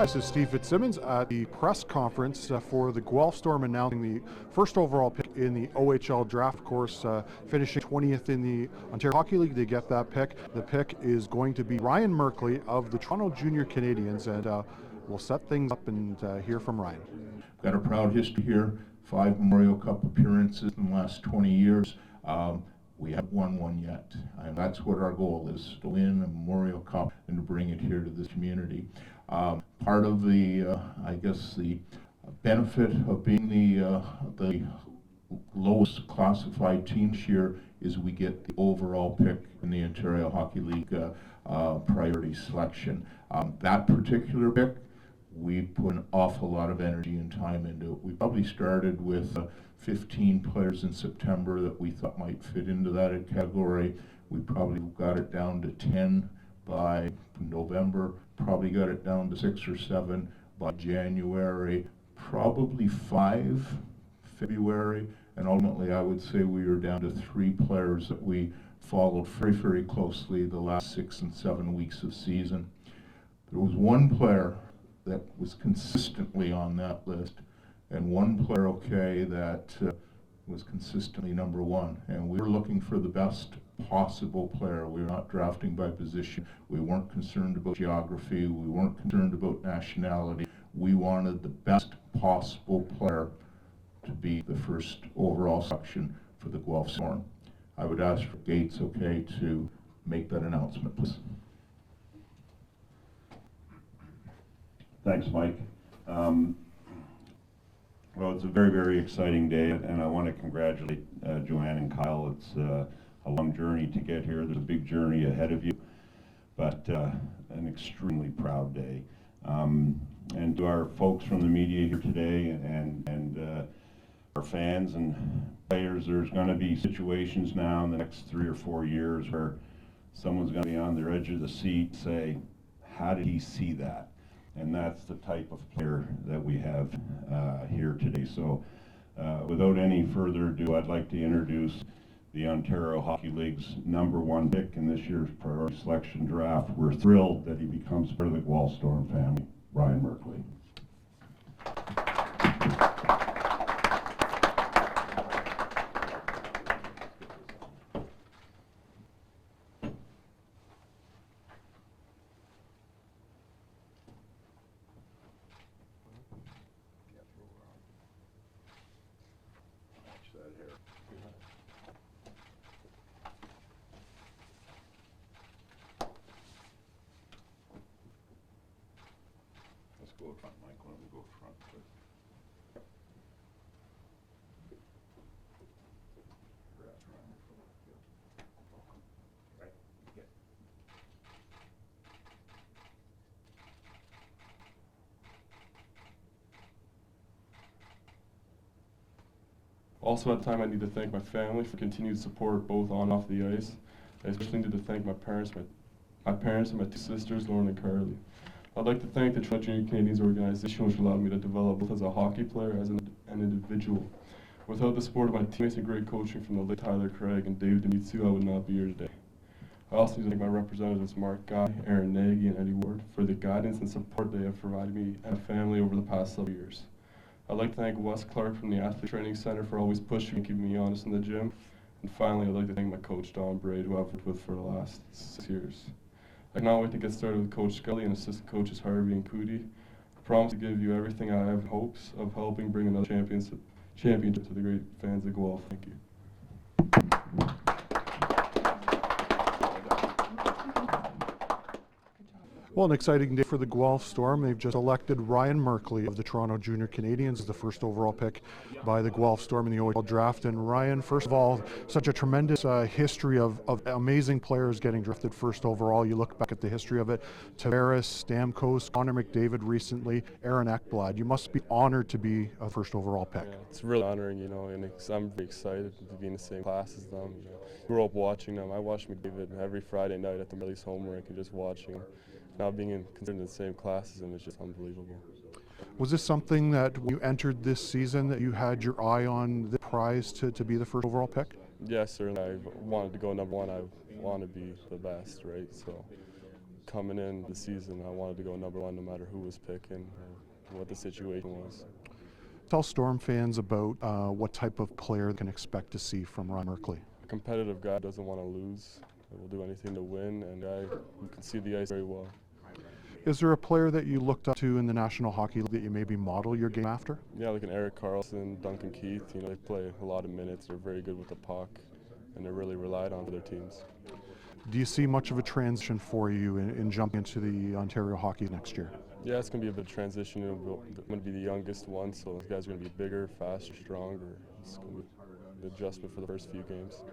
This is Steve Fitzsimmons at the press conference for the Guelph Storm announcing the first overall pick in the OHL draft. Of course, finishing 20th in the Ontario Hockey League, they get that pick. The pick is going to be Rayn Merkley of the Toronto Junior Canadiens, and we'll set things up and hear from Rayn. Got a proud history here, 5 Memorial Cup appearances in the last 20 years. We haven't won one yet, and that's what our goal is, to win a Memorial Cup and to bring it here to this community. Part of the, I guess, the benefit of being the lowest classified team this year is we get the overall pick in the Ontario Hockey League Priority Selection. That particular pick, we put an awful lot of energy and time into it. We probably started with 15 players in September that we thought might fit into that category. We probably got it down to 10 by November, probably got it down to 6 or 7 by January, probably 5 February, and ultimately I would say we were down to 3 players that we followed very, very closely the last 6 and 7 weeks of season. There was one player that was consistently on that list, and one player, that was consistently number 1. And we were looking for the best possible player. We were not drafting by position. We weren't concerned about geography. We weren't concerned about nationality. We wanted the best possible player to be the first overall selection for the Guelph Storm. I would ask for Gates, to make that announcement, please. Thanks, Mike. Well, it's a very, very exciting day, and I want to congratulate Joanne and Kyle. It's a long journey to get here. There's a big journey ahead of you, but an extremely proud day. And to our folks from the media here today and our fans and players, there's going to be situations now in the next 3 or 4 years where someone's going to be on their edge of the seat and say, how did he see that? And that's the type of player that we have here today. So without any further ado, I'd like to introduce the Ontario Hockey League's #1 pick in this year's priority selection draft. We're thrilled that he becomes part of the Guelph Storm family, Rayn Merkley. Let's go front, Mike. Why don't we go front, please? Right. Yeah. Also at the time, I need to thank my family for continued support both on and off the ice. I especially need to thank my parents and my 2 sisters, Lauren and Carly. I'd like to thank the Toronto Junior Canadiens organization, which allowed me to develop both as a hockey player as an individual. Without the support of my teammates and great coaching from the late Tyler Craig and David Demetsu, I would not be here today. I also need to thank my representatives Mark Guy, Aaron Nagy, and Eddie Ward for the guidance and support they have provided me and my family over the past several years. I'd like to thank Wes Clark from the Athlete Training Center for always pushing and keeping me honest in the gym. And finally, I'd like to thank my coach Don Braid, who I've worked with for the last 6 years. I cannot wait to get started with Coach Scully and assistant coaches Harvey and Cootie. I promise to give you everything I have hopes of helping bring another championship to the great fans of Guelph. Thank you. Well, an exciting day for the Guelph Storm. They've just elected Rayn Merkley of the Toronto Junior Canadiens as the first overall pick by the Guelph Storm in the OHL draft. And Rayn, first of all, such a tremendous history of amazing players getting drafted first overall. You look back at the history of it, Tavares, Stamkos, Connor McDavid recently, Aaron Ekblad. You must be honored to be a first overall pick. Yeah, it's really honoring, and I'm very excited to be in the same class as them. Grew up watching them. I watched McDavid every Friday night at the Merkley's home rink and just watching him. Now being considered in the same class as him is just unbelievable. Was this something that when you entered this season that you had your eye on the prize to be the first overall pick? Yes, sir. I wanted to go #1. I want to be the best, right? So coming in the season, I wanted to go number one no matter who was picking or what the situation was. Tell Storm fans about what type of player they can expect to see from Rayn Merkley. A competitive guy doesn't want to lose. He will do anything to win, and a guy who can see the ice very well. Is there a player that you looked up to in the National Hockey League that you maybe model your game after? Yeah, like an Eric Carlson, Duncan Keith. They play a lot of minutes. They're very good with the puck, and they're really relied on for their teams. Do you see much of a transition for you in jumping into the Ontario Hockey next year? Yeah, it's going to be a bit of transition. I'm going to be the youngest one, so those guys are going to be bigger, faster, stronger. It's going to be the adjustment for the first few games.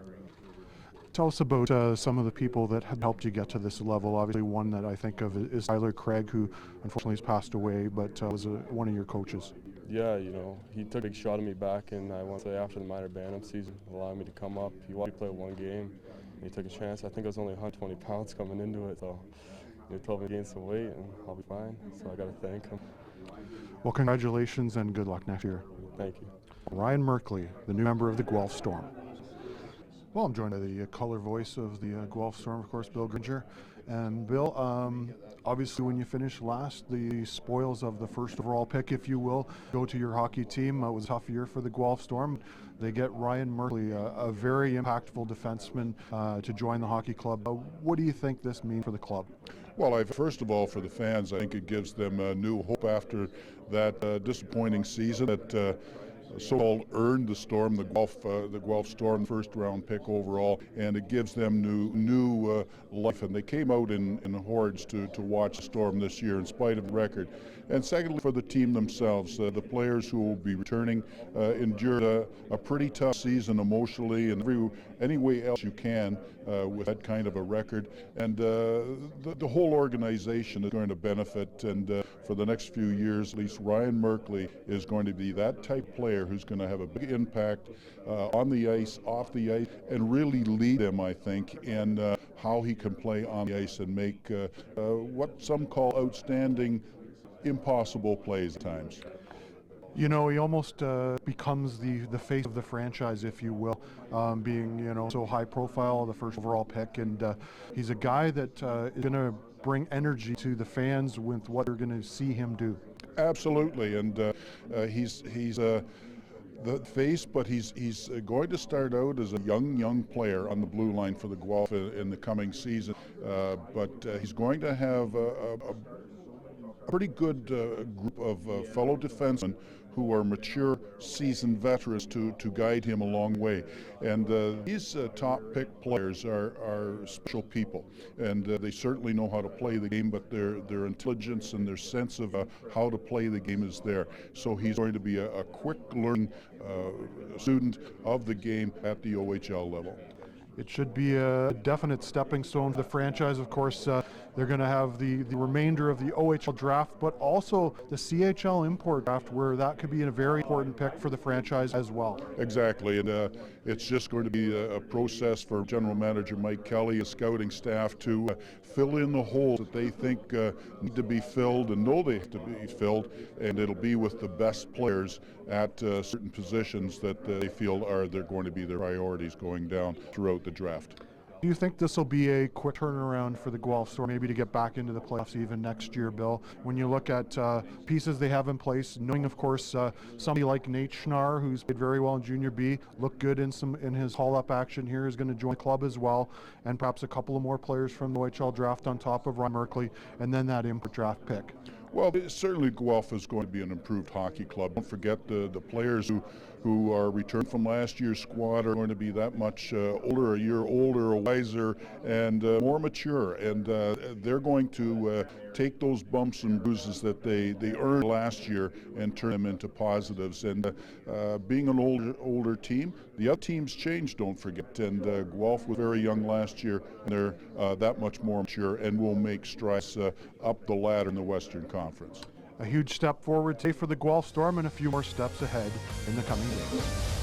Tell us about some of the people that have helped you get to this level. Obviously, one that I think of is Tyler Craig, who unfortunately has passed away, but was one of your coaches. Yeah, he took a big shot at me back, and I want to say after the minor Bantam season, allowing me to come up. He wanted me to play one game, and he took a chance. I think I was only 120 pounds coming into it, so he told me to gain some weight, and I'll be fine. So I got to thank him. Well, congratulations and good luck next year. Thank you. Rayn Merkley, the new member of the Guelph Storm. Well, I'm joined by the color voice of the Guelph Storm, of course, Bill Granger. And Bill, obviously when you finish last, the spoils of the first overall pick, if you will, go to your hockey team. It was a tough year for the Guelph Storm. They get Rayn Merkley, a very impactful defenseman, to join the hockey club. What do you think this means for the club? Well, first of all, for the fans, I think it gives them new hope after that disappointing season that so-called earned the Storm, the Guelph Storm first-round pick overall, and it gives them new life. And they came out in hordes to watch the Storm this year, in spite of the record. And secondly, for the team themselves, the players who will be returning endured a pretty tough season emotionally and any way else you can with that kind of a record. And the whole organization is going to benefit. And for the next few years, at least, Rayn Merkley is going to be that type of player who's going to have a big impact on the ice, off the ice, and really lead them, I think, in how he can play on the ice and make what some call outstanding, impossible plays at times. He almost becomes the face of the franchise, if you will, being, so high profile, the first overall pick. And he's a guy that is going to bring energy to the fans with what they're going to see him do. Absolutely. And he's the face, but he's going to start out as a young player on the blue line for the Guelph in the coming season. But he's going to have a pretty good group of fellow defensemen who are mature, seasoned veterans to guide him a long way. And these top pick players are special people, and they certainly know how to play the game, but their intelligence and their sense of how to play the game is there. So he's going to be a quick learning student of the game at the OHL level. It should be a definite stepping stone for the franchise. Of course, they're going to have the remainder of the OHL draft, but also the CHL import draft, where that could be a very important pick for the franchise as well. Exactly, and it's just going to be a process for General Manager Mike Kelly, his scouting staff, to fill in the holes that they think need to be filled and know they have to be filled, and it'll be with the best players at certain positions that they feel they're going to be their priorities going down throughout the draft. Do you think this will be a quick turnaround for the Guelph Storm, maybe to get back into the playoffs even next year, Bill? When you look at pieces they have in place, knowing, of course, somebody like Nate Schnarr, who's played very well in Junior B, looked good in his call-up action here, is going to join the club as well, and perhaps a couple of more players from the OHL draft on top of Rayn Merkley, and then that import draft pick. Well, certainly Guelph is going to be an improved hockey club. Don't forget the players who are returned from last year's squad are going to be that much older, a year older, wiser, and more mature. And they're going to take those bumps and bruises that they earned last year and turn them into positives. And being an older team, the other teams changed, don't forget. And Guelph was very young last year, and they're that much more mature and will make strides up the ladder in the Western Conference. A huge step forward today for the Guelph Storm, and a few more steps ahead in the coming days.